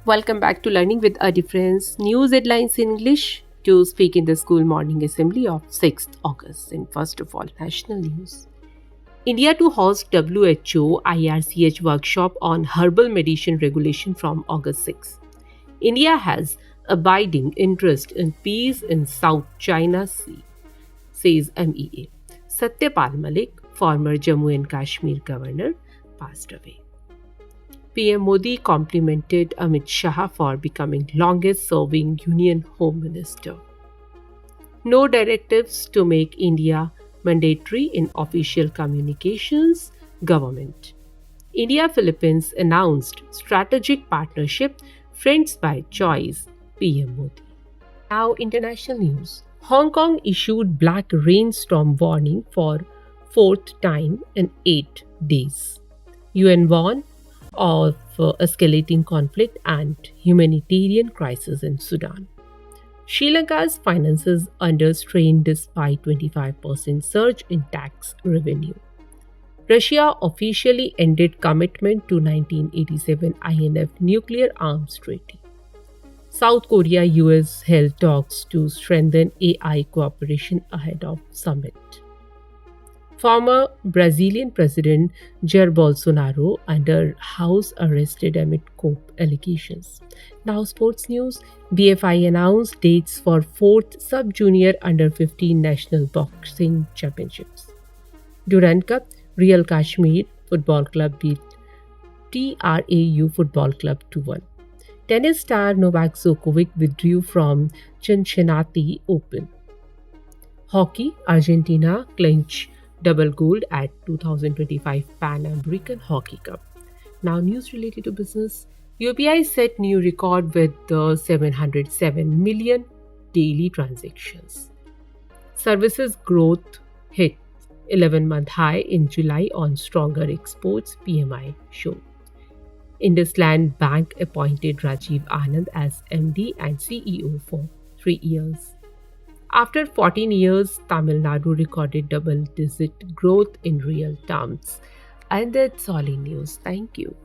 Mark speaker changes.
Speaker 1: Welcome back to Learning with a Difference. News headlines in English to speak in the school morning assembly of 6th August. And first of all, national news. India to host WHO IRCH workshop on herbal medicine regulation from August 6. India has abiding interest in peace in South China Sea, says MEA. Satyapal Malik, former Jammu and Kashmir governor, passed away. PM Modi complimented Amit Shah for becoming longest serving Union Home Minister. No directives to make India mandatory in official communications, government. India Philippines announced strategic partnership, friends by choice, PM Modi. Now, international news. Hong Kong issued black rainstorm warning for fourth time in 8 days. UN warned of escalating conflict and humanitarian crisis in Sudan. Sri Lanka's finances under strain despite 25% surge in tax revenue. Russia officially ended commitment to 1987 INF nuclear arms treaty. South Korea US held talks to strengthen AI cooperation ahead of summit. Former Brazilian President Jair Bolsonaro under house arrested amid COPE allegations. Now, sports news. BFI announced dates for 4th Sub Junior Under 15 National Boxing Championships. Durand Cup, Real Kashmir Football Club beat TRAU Football Club 2-1. Tennis star Novak Djokovic withdrew from Cincinnati Open. Hockey, Argentina clinched double gold at 2025 Pan American Hockey Cup. Now, news related to business. UPI set new record with the 707 million daily transactions. Services growth hit 11-month high in July on stronger exports, PMI showed. IndusLand Bank appointed Rajiv Anand as MD and CEO for 3 years. After 14 years, Tamil Nadu recorded double-digit growth in real terms. And that's all in news. Thank you.